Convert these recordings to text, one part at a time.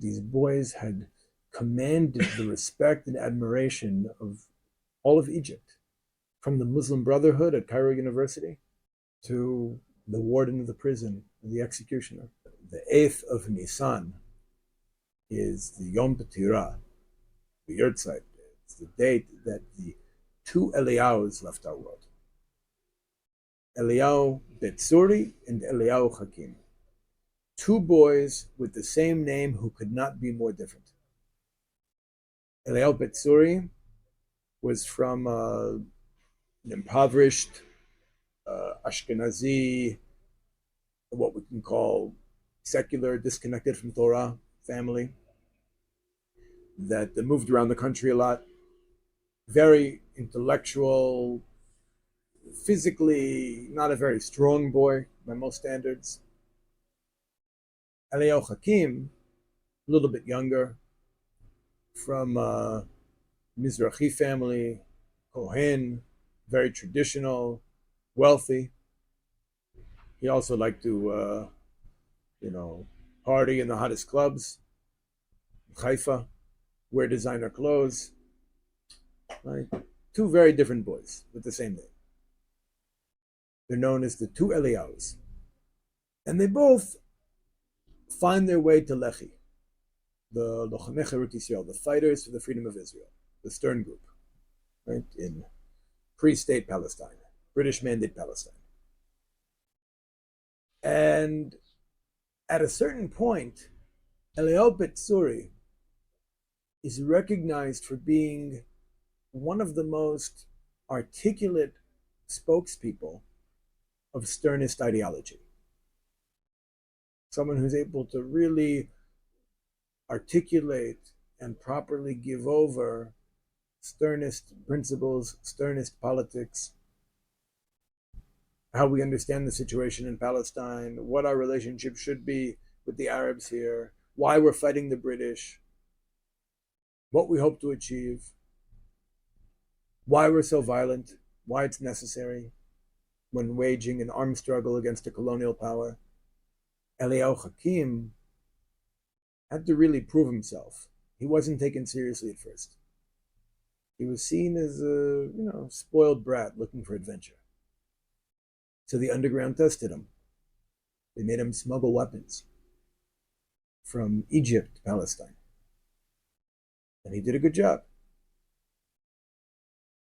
These boys had commanded the respect and admiration of all of Egypt, from the Muslim Brotherhood at Cairo University to the warden of the prison, the executioner. The 8th of Nisan is the Yom Petirah, the Yurtzeit. It's the date that the two Eliyahus left our world. Eliyahu Bet-Zuri and Eliyahu Ḥakim. Two boys with the same name who could not be more different. Eliyahu Bet-Zuri was from an impoverished Ashkenazi, what we can call secular, disconnected from Torah family that moved around the country a lot. Very intellectual, physically not a very strong boy by most standards. Eliyahu Ḥakim, a little bit younger, from a Mizraḥi family, kohanim, very traditional, wealthy. He also liked to, party in the hottest clubs, Haifa, wear designer clothes. Right? Two very different boys with the same name. They're known as the Two Eliyahus. And they both find their way to Leḥi, the fighters for the freedom of Israel, the Stern group, right, in pre-state Palestine, British Mandate Palestine. And at a certain point, Eliyahu Bet-Zuri is recognized for being one of the most articulate spokespeople of Sternist ideology. Someone who's able to really articulate and properly give over Sternist principles, Sternist politics, how we understand the situation in Palestine, what our relationship should be with the Arabs here, why we're fighting the British, what we hope to achieve, why we're so violent, why it's necessary when waging an armed struggle against a colonial power. Eliyahu Ḥakim had to really prove himself. He wasn't taken seriously at first. He was seen as a spoiled brat looking for adventure. So the underground tested him. They made him smuggle weapons from Egypt to Palestine. And he did a good job.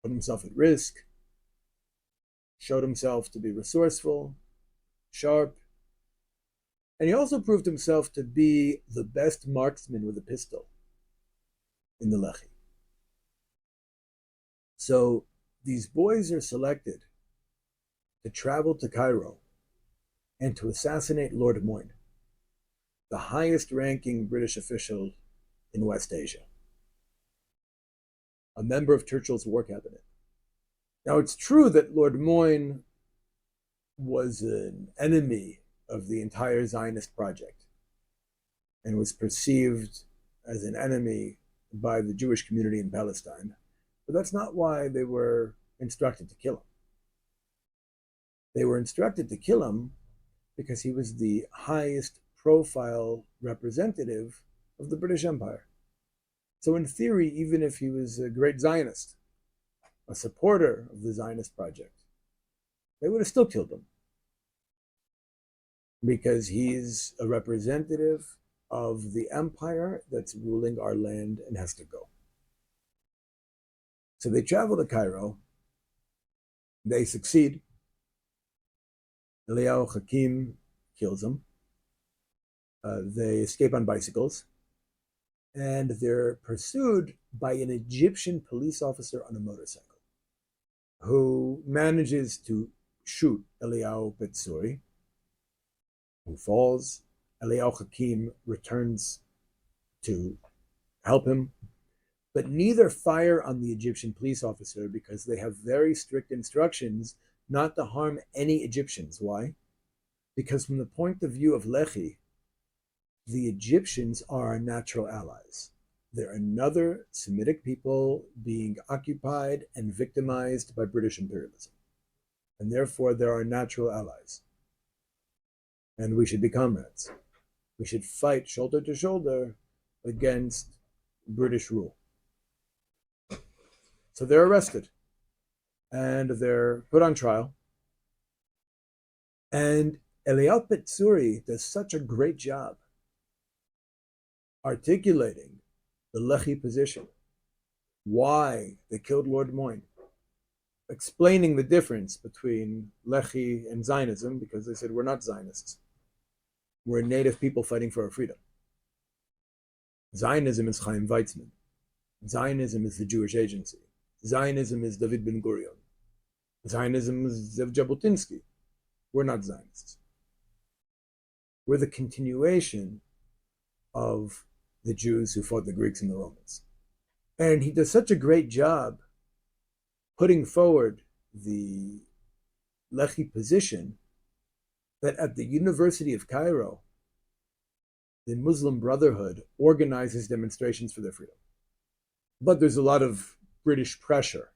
Put himself at risk, showed himself to be resourceful, sharp, and he also proved himself to be the best marksman with a pistol in the Leḥi. So these boys are selected to travel to Cairo and to assassinate Lord Moyne, the highest ranking British official in West Asia, a member of Churchill's war cabinet. Now, it's true that Lord Moyne was an enemy of the entire Zionist project and was perceived as an enemy by the Jewish community in Palestine. But that's not why they were instructed to kill him. They were instructed to kill him because he was the highest profile representative of the British Empire. So in theory, even if he was a great Zionist, a supporter of the Zionist project, they would have still killed him because he's a representative of the empire that's ruling our land and has to go. So they travel to Cairo. They succeed. Eliyahu Ḥakim kills them. They escape on bicycles. And they're pursued by an Egyptian police officer on a motorcycle who manages to shoot Eliyahu Bet-Zuri, who falls. Eliyahu Ḥakim returns to help him, but neither fire on the Egyptian police officer because they have very strict instructions not to harm any Egyptians. Why? Because from the point of view of Leḥi, the Egyptians are our natural allies. They're another Semitic people being occupied and victimized by British imperialism. And therefore, they're our natural allies. And we should be comrades. We should fight shoulder to shoulder against British rule. So they're arrested and they're put on trial. And Eliyahu Bet-Zuri does such a great job articulating the Leḥi position, why they killed Lord Moyne, explaining the difference between Leḥi and Zionism, because they said, we're not Zionists. We're native people fighting for our freedom. Zionism is Chaim Weizmann. Zionism is the Jewish Agency. Zionism is David Ben-Gurion. Zionism is Zev Jabotinsky. We're not Zionists. We're the continuation of the Jews who fought the Greeks and the Romans. And he does such a great job putting forward the Leḥi position that at the University of Cairo, the Muslim Brotherhood organizes demonstrations for their freedom. But there's a lot of British pressure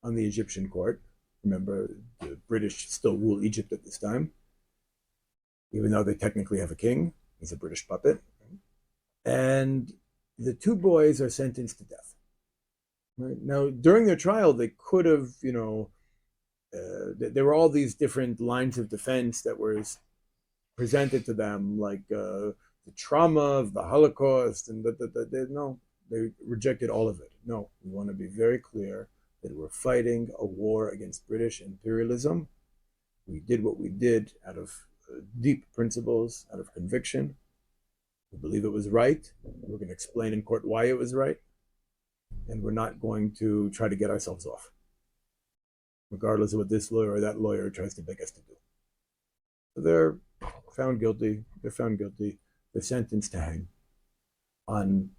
on the Egyptian court. Remember, the British still rule Egypt at this time, even though they technically have a king. He's a British puppet. And the two boys are sentenced to death. Right? Now, during their trial, they could have, there were all these different lines of defense that were presented to them, like the trauma of the Holocaust, and they rejected all of it. No, we want to be very clear that we're fighting a war against British imperialism. We did what we did out of deep principles, out of conviction. We believe it was right. We're going to explain in court why it was right. And we're not going to try to get ourselves off, regardless of what this lawyer or that lawyer tries to beg us to do. So they're found guilty. They're found guilty. They're sentenced to hang. On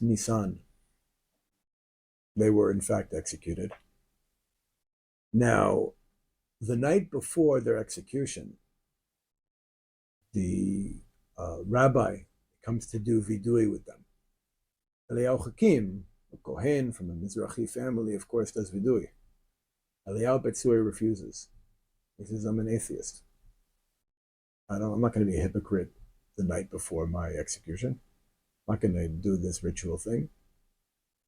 Nisan, they were in fact executed. Now, the night before their execution, the rabbi comes to do vidui with them. Ḥakim, a kohen from a Mizraḥi family, of course, does vidui. Eliyahu Bet-Zuri refuses. He says, I'm an atheist. I'm not going to be a hypocrite the night before my execution. I'm not going to do this ritual thing.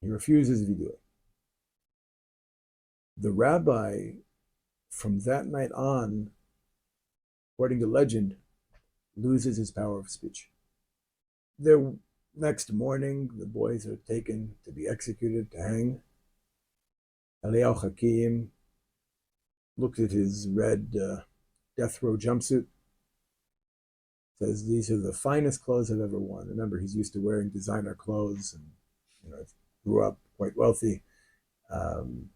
He refuses vidui. The rabbi, from that night on, according to legend, loses his power of speech. The next morning, the boys are taken to be executed, to hang. Ḥakim looks at his red death row jumpsuit, says, these are the finest clothes I've ever worn. Remember, he's used to wearing designer clothes and grew up quite wealthy, and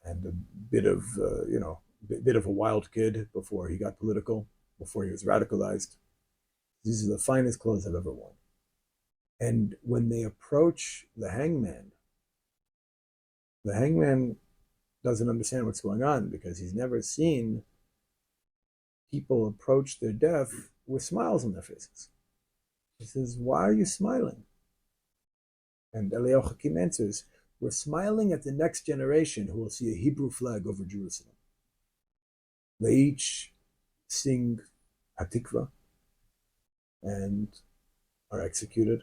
a bit of a wild kid before he got political, before he was radicalized. These are the finest clothes I've ever worn. And when they approach the hangman doesn't understand what's going on because he's never seen people approach their death with smiles on their faces. He says, why are you smiling? And Ḥakim answers, we're smiling at the next generation who will see a Hebrew flag over Jerusalem. They each sing Hatikva and are executed.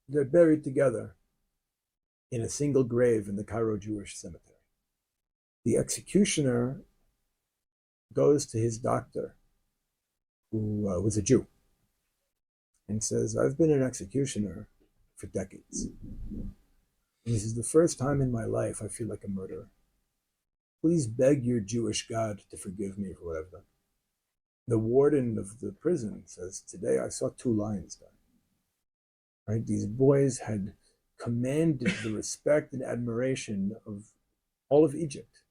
They're buried together in a single grave in the Cairo Jewish cemetery. The executioner goes to his doctor, who was a Jew, and says, I've been an executioner for decades. And this is the first time in my life I feel like a murderer. Please beg your Jewish God to forgive me for what I've done. The warden of the prison says, today I saw 2 lions die. Right? These boys had commanded the respect and admiration of all of Egypt,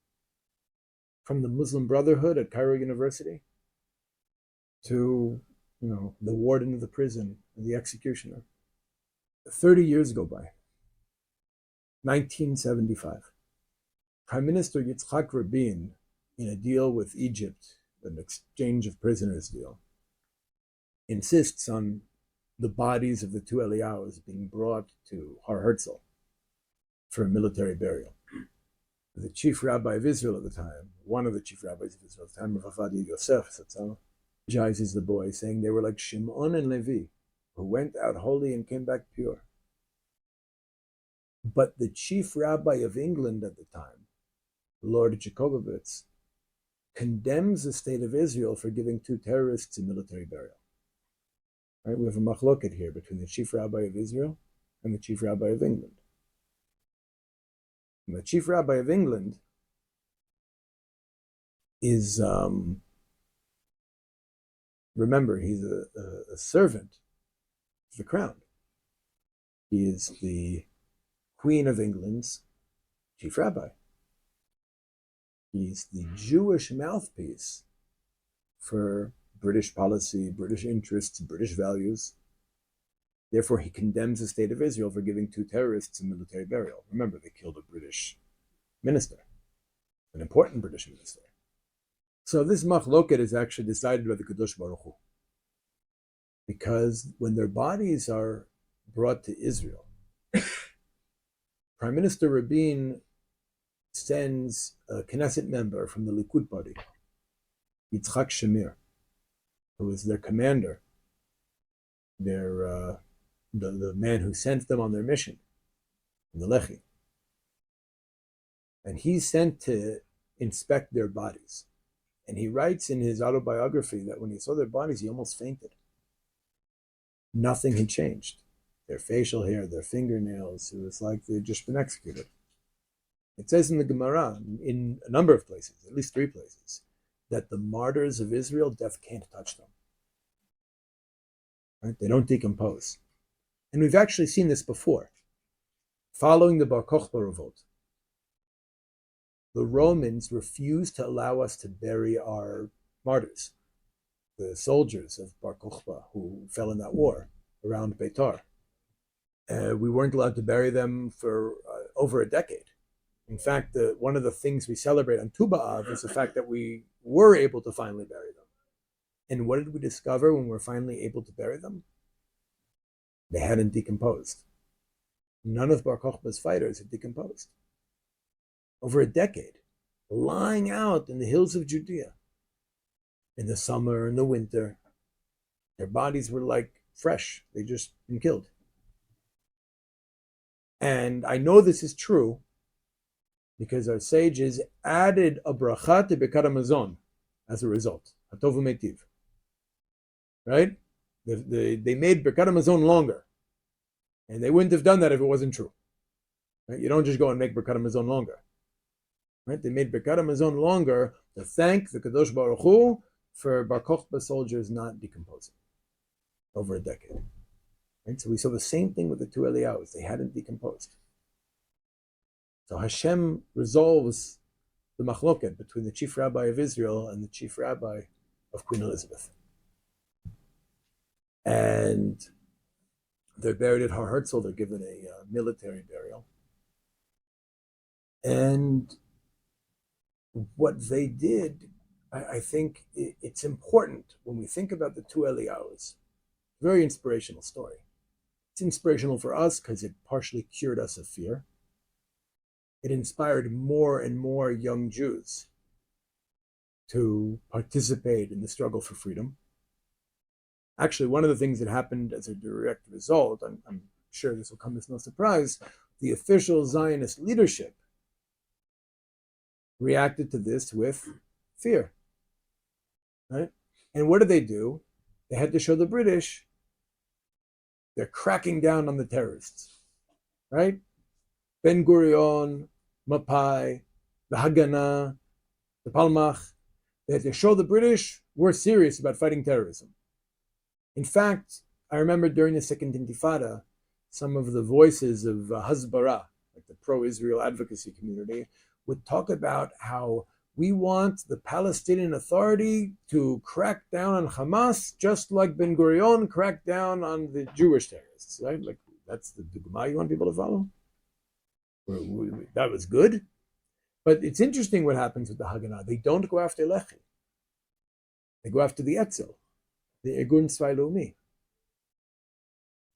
from the Muslim Brotherhood at Cairo University to the warden of the prison and the executioner. 30 years go by. 1975. Prime Minister Yitzhak Rabin, in a deal with Egypt, an exchange of prisoners deal, insists on the bodies of the 2 Eliyahus being brought to Har Herzl for a military burial. The Chief Rabbi of Israel at the time, one of the Chief Rabbis of Israel at the time, Rav Yosef, apologizes the boy, saying they were like Shimon and Levi, who went out holy and came back pure. But the chief rabbi of England at the time, Lord Jacobowitz, condemns the state of Israel for giving 2 terrorists a military burial. Right? We have a machloket here between the chief rabbi of Israel and the chief rabbi of England. And the chief rabbi of England is, remember, he's a servant of the crown. He is the Queen of England's chief rabbi. He's the Jewish mouthpiece for British policy, British interests, British values. Therefore, he condemns the state of Israel for giving 2 terrorists a military burial. Remember, they killed a British minister, an important British minister. So this machloket is actually decided by the Kadosh Baruch Hu. Because when their bodies are brought to Israel, Prime Minister Rabin sends a Knesset member from the Likud party, Yitzhak Shamir, who is their commander, their the man who sent them on their mission in the Leḥi. And he's sent to inspect their bodies. And he writes in his autobiography that when he saw their bodies, he almost fainted. Nothing had changed. Their facial hair, their fingernails, it was like they'd just been executed. It says in the Gemara, in a number of places, at least 3 places, that the martyrs of Israel, death can't touch them. Right? They don't decompose. And we've actually seen this before. Following the Bar Kokhba revolt, the Romans refused to allow us to bury our martyrs, the soldiers of Bar Kokhba who fell in that war around Beitar. We weren't allowed to bury them for over a decade. In fact, one of the things we celebrate on Tu B'Av is the fact that we were able to finally bury them. And what did we discover when we were finally able to bury them? They hadn't decomposed. None of Bar Kokhba's fighters had decomposed. Over a decade, lying out in the hills of Judea. In the summer, in the winter, their bodies were like fresh. They just been killed. And I know this is true because our sages added a bracha to Birkat HaMazon as a result. Hatov u'Meitiv. Right? They made Birkat HaMazon longer. And they wouldn't have done that if it wasn't true. Right? You don't just go and make Birkat HaMazon longer. Right? They made Birkat HaMazon longer to thank the Kadosh Baruch Hu for Bar Kokhba soldiers not decomposing over a decade. Right? So we saw the same thing with the 2 Eliyahus. They hadn't decomposed. So Hashem resolves the machloket between the chief rabbi of Israel and the chief rabbi of Queen Elizabeth. And they're buried at Har Herzl. They're given a military burial. And what they did, I think it's important when we think about the 2 Eliyahus. Very inspirational story. It's inspirational for us because it partially cured us of fear. It inspired more and more young Jews to participate in the struggle for freedom. Actually, one of the things that happened as a direct result, I'm sure this will come as no surprise, the official Zionist leadership reacted to this with fear. Right? And what did they do? They had to show the British they're cracking down on the terrorists. Right? Ben Gurion, Mapai, the Haganah, the Palmach, they had to show the British we're serious about fighting terrorism. In fact, I remember during the Second Intifada, some of the voices of Hasbara, like the pro-Israel advocacy community, would talk about how we want the Palestinian Authority to crack down on Hamas just like Ben Gurion cracked down on the Jewish terrorists, right? Like that's the dogma you want people to follow? That was good. But it's interesting what happens with the Haganah. They don't go after Leḥi. They go after the Etzel, the Irgun Tzvai Leumi.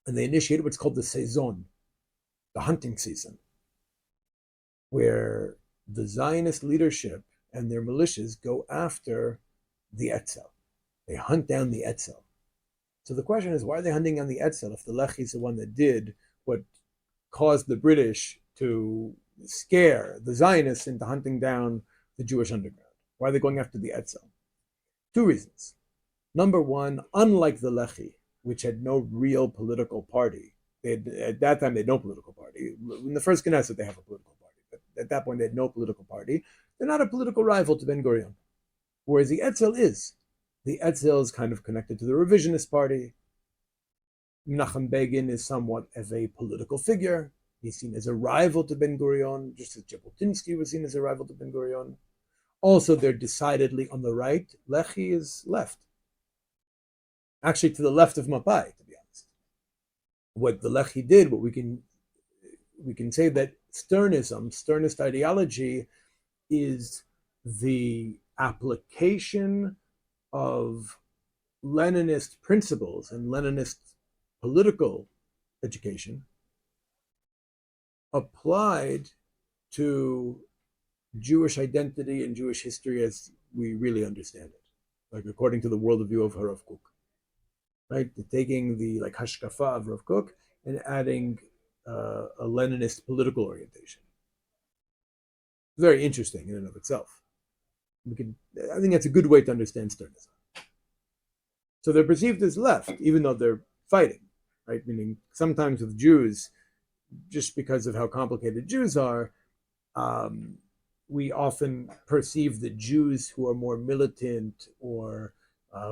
And they initiate what's called the Saison, the hunting season, where the Zionist leadership and their militias go after the Etzel. They hunt down the Etzel. So the question is, why are they hunting down the Etzel if the Leḥi is the one that did what caused the British to scare the Zionists into hunting down the Jewish underground? Why are they going after the Etzel? Two reasons. Number one, unlike the Leḥi, which had no real political party, at that time they had no political party. In the first Knesset they have a political party, but at that point they had no political party. They're not a political rival to Ben Gurion. Whereas the Etzel is. The Etzel is kind of connected to the revisionist party. Menachem Begin is somewhat of a political figure. He's seen as a rival to Ben Gurion, just as Jabotinsky was seen as a rival to Ben Gurion. Also, they're decidedly on the right. Leḥi is left. Actually, to the left of Mapai, to be honest. What the Leḥi did, what we can say that Sternism, Sternist ideology, is the application of Leninist principles and Leninist political education applied to Jewish identity and Jewish history as we really understand it, like according to the worldview of Rav Kook, right? Taking the like hashkafa of Rav Kook and adding a Leninist political orientation. Very interesting in and of itself. I think that's a good way to understand Sternism. So they're perceived as left, even though they're fighting, right? Meaning sometimes with Jews, just because of how complicated Jews are, we often perceive the Jews who are more militant or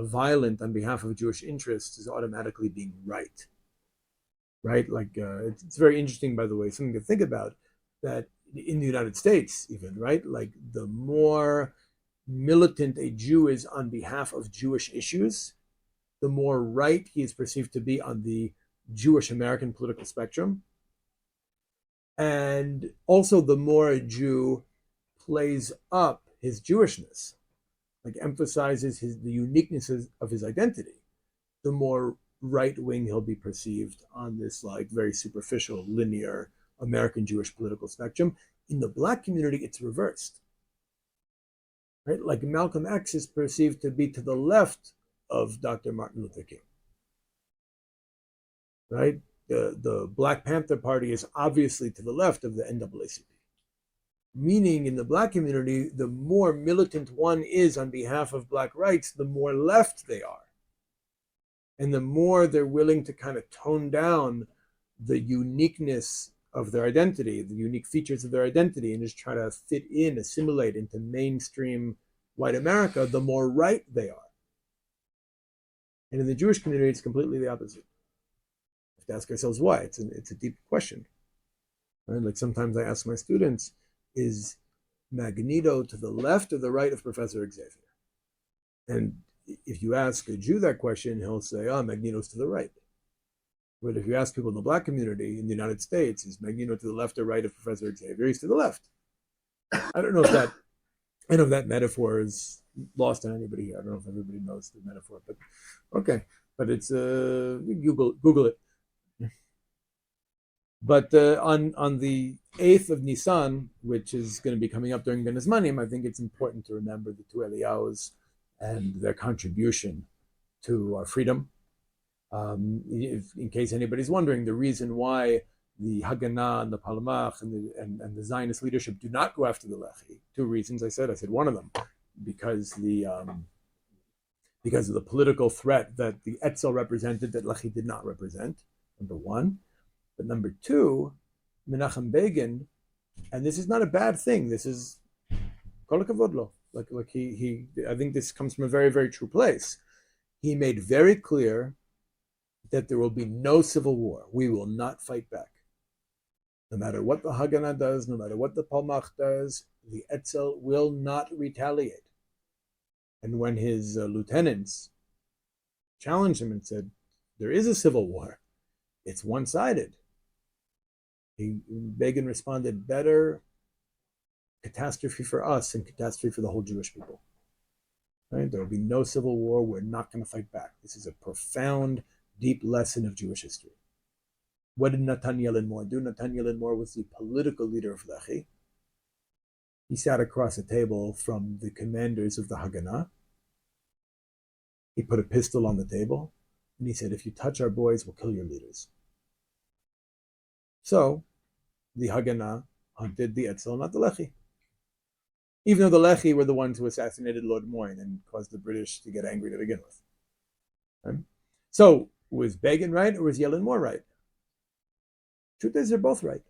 violent on behalf of Jewish interests as automatically being right. Like it's very interesting, by the way, something to think about, that in the United States even, right? Like the more militant a Jew is on behalf of Jewish issues, the more right he is perceived to be on the Jewish American political spectrum. And also the more a Jew plays up his Jewishness, like emphasizes the uniqueness of his identity, the more right-wing he'll be perceived on this like very superficial, linear American Jewish political spectrum. In the Black community, it's reversed. Right? Like Malcolm X is perceived to be to the left of Dr. Martin Luther King. Right? The Black Panther Party is obviously to the left of the NAACP. Meaning in the Black community, the more militant one is on behalf of Black rights, the more left they are. And the more they're willing to kind of tone down the uniqueness of their identity, the unique features of their identity, and just try to fit in, assimilate into mainstream white America, the more right they are. And in the Jewish community, it's completely the opposite. We have to ask ourselves why. It's a deep question. Right? Like sometimes I ask my students, is Magneto to the left or the right of Professor Xavier? And if you ask a Jew that question, he'll say, Magneto's to the right. But if you ask people in the Black community in the United States, is Magneto to the left or right of Professor Xavier? He's to the left. I don't know if that metaphor is lost on anybody here. I don't know if everybody knows the metaphor, but okay. But it's Google it. But on the 8th of Nisan, which is going to be coming up during Ben Zmanim, I think it's important to remember the Two Eliyahus and their contribution to our freedom. In case anybody's wondering, the reason why the Haganah and the Palmach and the Zionist leadership do not go after the Leḥi, two reasons I said one of them, because of the political threat that the Etzel represented that Leḥi did not represent, number one. But number two, Menachem Begin, and this is not a bad thing, this is kol hakavod lo. Like he I think this comes from a very, very true place. He made very clear that there will be no civil war. We will not fight back. No matter what the Haganah does, no matter what the Palmach does, the Etzel will not retaliate. And when his lieutenants challenged him and said, there is a civil war, it's one-sided, Begin responded, better catastrophe for us and catastrophe for the whole Jewish people. Right? There will be no civil war. We're not going to fight back. This is a profound, deep lesson of Jewish history. What did Natan Yelenmor do? Natan Yelenmor was the political leader of Leḥi. He sat across a table from the commanders of the Haganah. He put a pistol on the table And he said, if you touch our boys, we'll kill your leaders. So the Haganah hunted the Etzel, not the Leḥi. Even though the Leḥi were the ones who assassinated Lord Moyne and caused the British to get angry to begin with. Right? So was Begin right or was Yellen more right? Truth is, they're both right.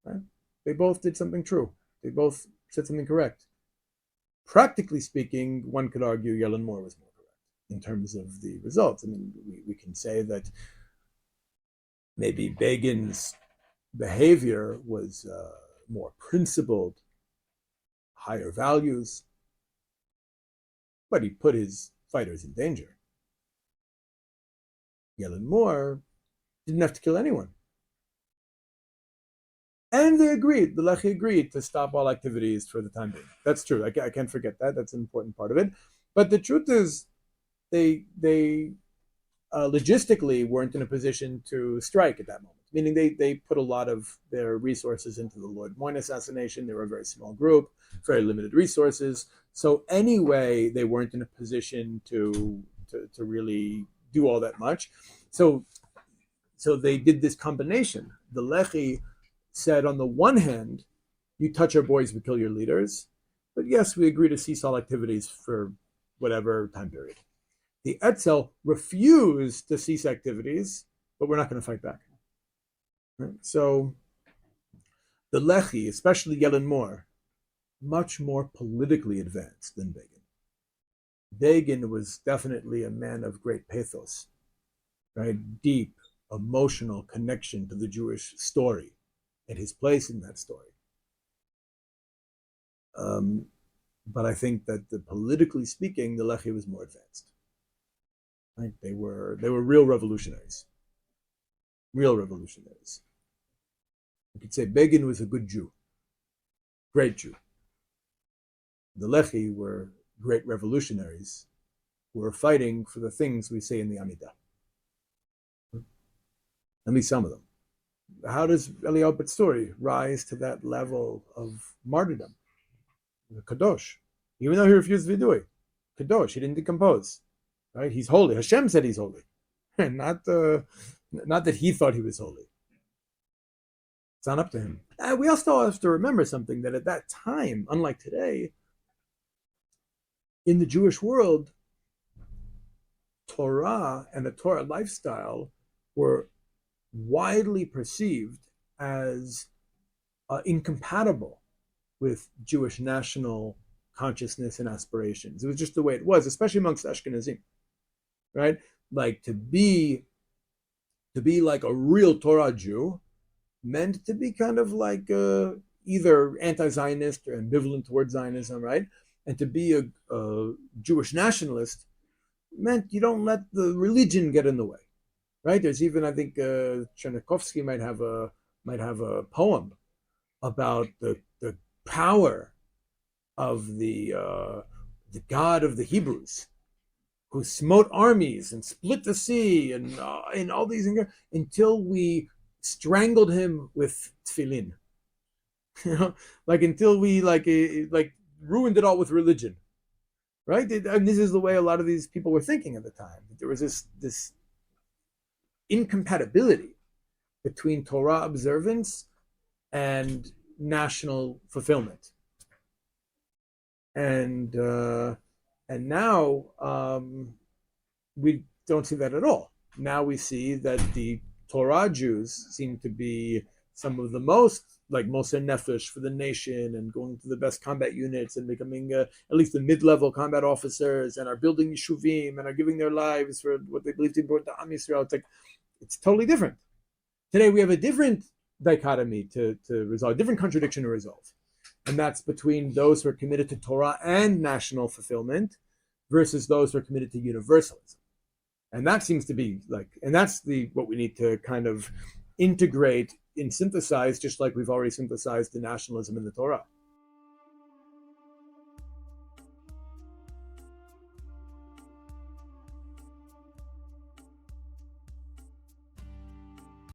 Right? They both did something true. They both said something correct. Practically speaking, one could argue Yellen Moore was more correct in terms of the results. I mean, we can say that maybe Begin's behavior was more principled, higher values, but he put his fighters in danger. Yellen Moore didn't have to kill anyone. And they agreed, the Leḥi agreed to stop all activities for the time being. That's true. I can't forget that. That's an important part of it. But the truth is, they logistically weren't in a position to strike at that moment. Meaning they put a lot of their resources into the Lord Moyne assassination. They were a very small group, very limited resources. So anyway, they weren't in a position to really do all that much. So they did this combination. The Leḥi said, on the one hand, you touch our boys, we kill your leaders. But yes, we agree to cease all activities for whatever time period. The Etzel refused to cease activities, but we're not going to fight back. Right? So the Leḥi, especially Yellen Moore, much more politically advanced than Begin. Begin was definitely a man of great pathos, right? Deep, emotional connection to the Jewish story and his place in that story. But I think that politically speaking, the Leḥi was more advanced. Right? They were real revolutionaries. Real revolutionaries. You could say Begin was a good Jew, great Jew. The Leḥi were great revolutionaries who were fighting for the things we say in the Amidah. At least some of them. How does Eliyahu Bet-Zuri rise to that level of martyrdom? The Kadosh. Even though he refused vidui. Kadosh, he didn't decompose. Right? He's holy. Hashem said he's holy. Not that he thought he was holy. It's not up to him. We also have to remember something, that at that time, unlike today, in the Jewish world, Torah and the Torah lifestyle were widely perceived as incompatible with Jewish national consciousness and aspirations. It was just the way it was, especially amongst Ashkenazi, right? Like to be like a real Torah Jew meant to be kind of like either anti-Zionist or ambivalent towards Zionism, right? And to be a Jewish nationalist meant you don't let the religion get in the way. Right? There's even, I think, Chernikovsky might have a poem about the power of the God of the Hebrews, who smote armies and split the sea and all these things until we strangled him with tefillin. You know, like until we like ruined it all with religion. Right? And this is the way a lot of these people were thinking at the time. There was this incompatibility between Torah observance and national fulfillment. And now we don't see that at all. Now we see that the Torah Jews seem to be some of the most like Moser Nefesh for the nation, and going to the best combat units and becoming at least the mid-level combat officers, and are building yeshuvim and are giving their lives for what they believe to be important to Am Yisrael. It's totally different. Today we have a different dichotomy to resolve, a different contradiction to resolve. And that's between those who are committed to Torah and national fulfillment versus those who are committed to universalism. And that seems to be and that's what we need to kind of integrate and synthesize, just like we've already synthesized the nationalism in the Torah.